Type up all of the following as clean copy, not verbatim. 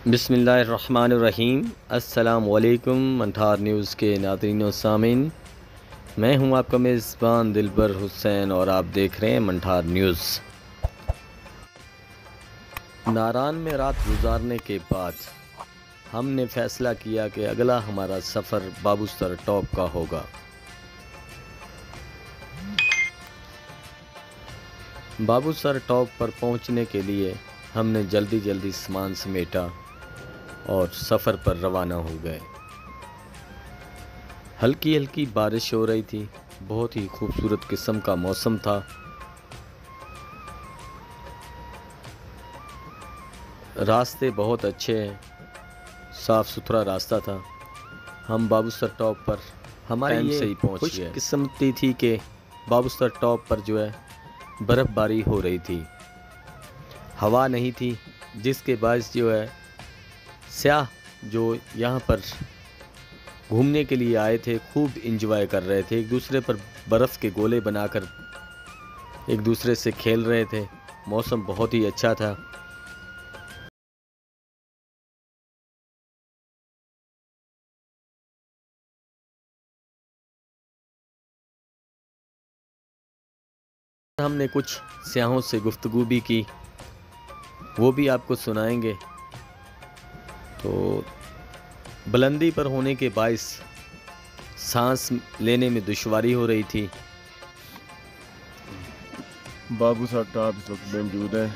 बिस्मिल्लाहिर्रहमानिर्रहीम। अस्सलामुअलैकुम मंठार न्यूज़ के नाज़रीन व सामीन, मैं हूं आपका मेज़बान दिलबर हुसैन और आप देख रहे हैं मंठार न्यूज़। नारान में रात गुजारने के बाद हमने फ़ैसला किया कि अगला हमारा सफ़र बाबूसर टॉप का होगा। बाबूसर टॉप पर पहुंचने के लिए हमने जल्दी सामान समेटा और सफ़र पर रवाना हो गए। हल्की बारिश हो रही थी, बहुत ही खूबसूरत किस्म का मौसम था। रास्ते बहुत अच्छे हैं, साफ़ सुथरा रास्ता था। हम बाबूसर टॉप पर हमारे ये से ही पहुँच गए। खुशकिस्मती थी कि बाबूसर टॉप पर जो है बर्फ़बारी हो रही थी, हवा नहीं थी, जिसके बायस जो है सयाह जो यहाँ पर घूमने के लिए आए थे खूब इंजॉय कर रहे थे। एक दूसरे पर बर्फ़ के गोले बनाकर एक दूसरे से खेल रहे थे। मौसम बहुत ही अच्छा था। हमने कुछ सयाहों से गुफ्तगू भी की, वो भी आपको सुनाएंगे। तो बुलंदी पर होने के बायस सांस लेने में दुश्वारी हो रही थी। बाबूसर टॉप इस वक्त मौजूद है।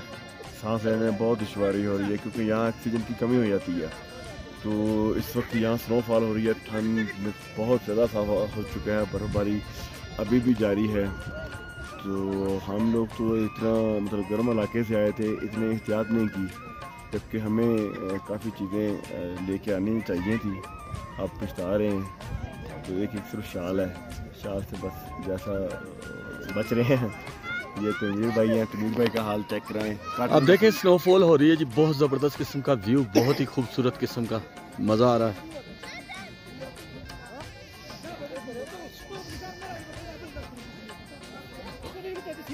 सांस लेने में बहुत दुश्वारी हो रही है क्योंकि यहाँ ऑक्सीजन की कमी हो जाती है। तो इस वक्त यहाँ स्नोफॉल हो रही है, ठंड बहुत ज़्यादा हो चुका है, बर्फ़बारी अभी भी जारी है। तो हम लोग तो इतना मतलब गर्म इलाके से आए थे, इतने एहतियात नहीं की, जबकि हमें काफ़ी चीज़ें लेके आनी चाहिए थी। आप पछता रहे हैं। तो एक सिर्फ शाल है, शाल से बस जैसा बच रहे हैं। ये तनवीर भाई हैं, तनवीर भाई का हाल चेक कराएं। अब देखें स्नोफॉल हो रही है जी, बहुत ज़बरदस्त किस्म का व्यू, बहुत ही खूबसूरत किस्म का मज़ा आ रहा है।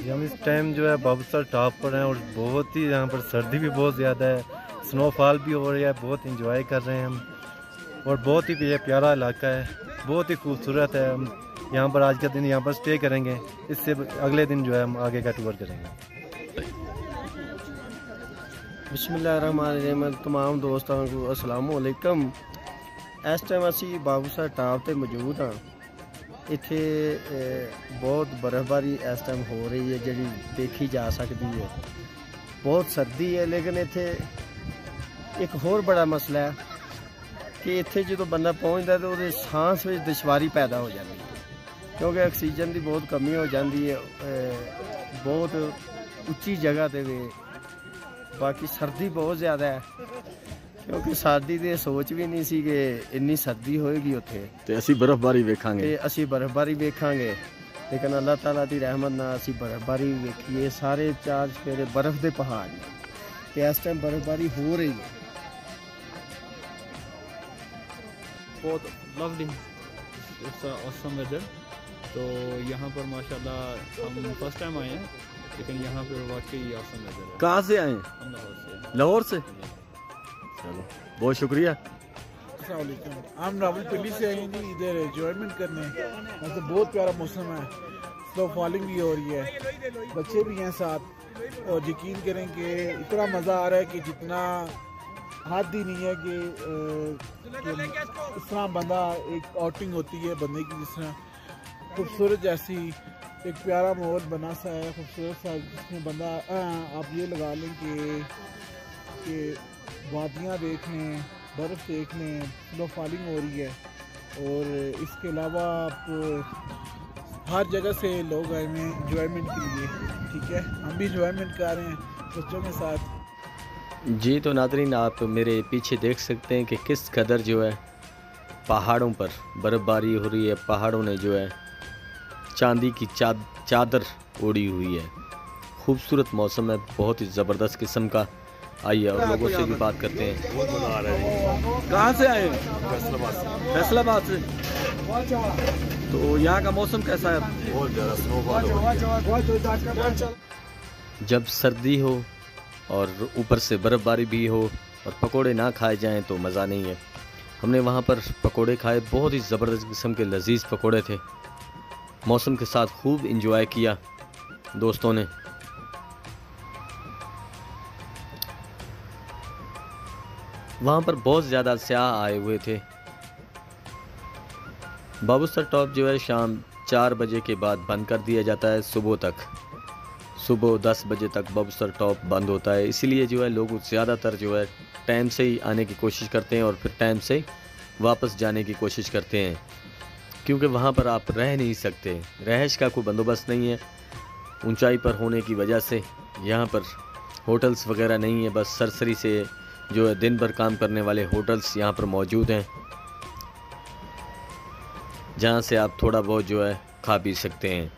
हम इस टाइम जो है बाबूसर टॉप पर हैं और बहुत ही यहाँ पर सर्दी भी बहुत ज़्यादा है, स्नोफॉल भी हो रही है, बहुत इंजॉय कर रहे हैं हम। और बहुत ही प्यारा इलाका है, बहुत ही खूबसूरत है। हम यहाँ पर आज का दिन यहाँ पर स्टे करेंगे, इससे अगले दिन जो है हम आगे का टूर करेंगे। बिस्मिल्लाहिर्रहमानिर्रहीम। तमाम दोस्तों को अस्सलाम वालेकुम। इस टाइम असी बाबूसर टॉप पे मौजूद हाँ। इत्थे बहुत बर्फबारी इस टाइम हो रही है, जी देखी जा सकती है। बहुत सर्दी है, लेकिन इत्थे एक होर बड़ा मसला है कि इत्थे जो बंदा पहुँचता तो वो सांस में दुश्वारी पैदा हो जाती है, क्योंकि ऑक्सीजन की बहुत कमी हो जाती है। बहुत उच्ची जगह पे वे, बाकी सर्दी बहुत ज़्यादा है, क्योंकि सर्दी की सोच भी नहीं सी कि इन्नी सर्दी होएगी उत्थे ते असी बर्फबारी वेखांगे, ते असी बर्फबारी वेखांगे। लेकिन अल्लाह ताला की रहमत ना असी बर्फबारी वेखीए। सारे चार चफेरे बर्फ के पहाड़ ने, ते इस टाइम बर्फबारी हो रही है। बहुत लवली, ऑसम वेदर। तो यहाँ पर माशाल्लाह हम फर्स्ट टाइम आए हैं, लेकिन यहाँ पर वाकई ऑसम वेदर है। कहाँ से आए? हम लाहौर से। चलो बहुत शुक्रिया। हम रावलपिंडी से आए जी इधर एंजॉयमेंट करने। मतलब बहुत प्यारा मौसम है, स्नो फॉलिंग भी हो रही है, बच्चे भी हैं साथ। और यकीन करें कि इतना मज़ा आ रहा है कि जितना हद ही नहीं है कि इस तरह बंदा एक आउटिंग होती है बंदे की, जिस तरह खूबसूरत जैसी एक प्यारा माहौल बना सा है, खूबसूरत सा, जिसमें बंदा आप ये लगा लें कि वादियाँ देख लें, बर्फ़ देख लें, स्नो फॉलिंग हो रही है। और इसके अलावा आप हर जगह से लोग आए हुए हैं इंजॉयमेंट के लिए। ठीक है, हम भी इंजॉयमेंट कर रहे हैं बच्चों के साथ। जी तो नाज़रीन, आप मेरे पीछे देख सकते हैं कि किस कदर जो है पहाड़ों पर बर्फ़बारी हो रही है। पहाड़ों ने जो है चांदी की चादर ओढ़ी हुई है। खूबसूरत मौसम है, बहुत ही ज़बरदस्त किस्म का। आइए और लोगों से भी बात करते हैं। बहुत मज़ा आ रहा है। कहाँ से आए? फैसलाबाद से। तो यहाँ का मौसम कैसा है? बहुत ज़्यादा स्नोफॉल हो रही है। जब सर्दी हो और ऊपर से बर्फ़बारी भी हो और पकोड़े ना खाए जाएं तो मज़ा नहीं है। हमने वहाँ पर पकोड़े खाए, बहुत ही ज़बरदस्त किस्म के लजीज पकोड़े थे। मौसम के साथ खूब इंजॉय किया दोस्तों ने। वहाँ पर बहुत ज़्यादा सयाह आए हुए थे। बाबूसर टॉप जो है शाम 4 बजे के बाद बंद कर दिया जाता है सुबह तक। सुबह 10 बजे तक बाबूसर टॉप बंद होता है, इसीलिए जो है लोग ज़्यादातर जो है टाइम से ही आने की कोशिश करते हैं और फिर टाइम से वापस जाने की कोशिश करते हैं, क्योंकि वहाँ पर आप रह नहीं सकते, रहश का कोई बंदोबस्त नहीं है। ऊंचाई पर होने की वजह से यहाँ पर होटल्स वगैरह नहीं है, बस सरसरी से जो है दिन भर काम करने वाले होटल्स यहाँ पर मौजूद हैं, जहाँ से आप थोड़ा बहुत जो है खा पी सकते हैं।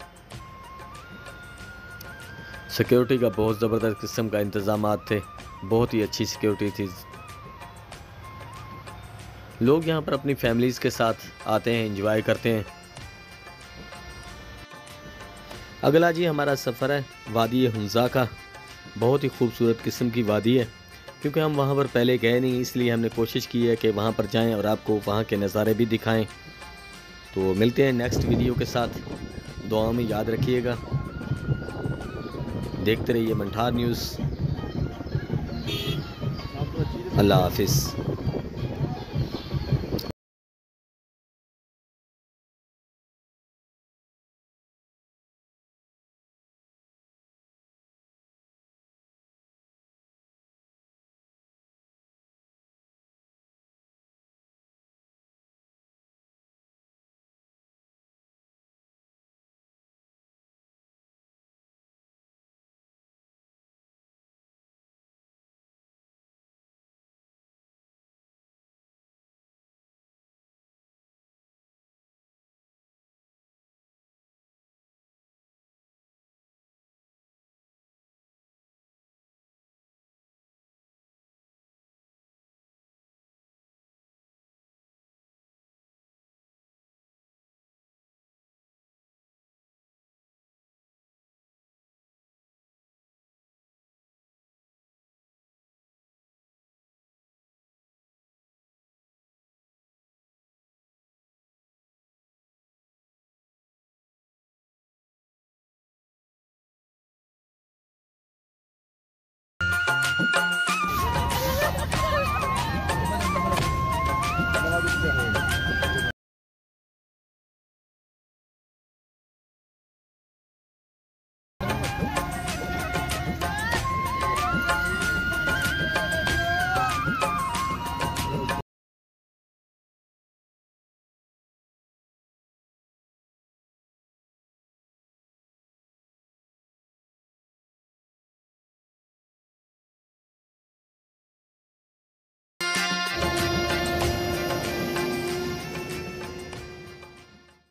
सिक्योरिटी का बहुत ज़बरदस्त किस्म का इंतज़ामात थे, बहुत ही अच्छी सिक्योरिटी थी। लोग यहाँ पर अपनी फैमिलीज़ के साथ आते हैं, एंजॉय करते हैं। अगला जी हमारा सफ़र है वादी हुंज़ा का। बहुत ही खूबसूरत किस्म की वादी है, क्योंकि हम वहाँ पर पहले गए नहीं, इसलिए हमने कोशिश की है कि वहाँ पर जाएं और आपको वहाँ के नज़ारे भी दिखाएं। तो मिलते हैं नेक्स्ट वीडियो के साथ, दुआ में याद रखिएगा। देखते रहिए मंठार न्यूज़। अल्लाह हाफिज़।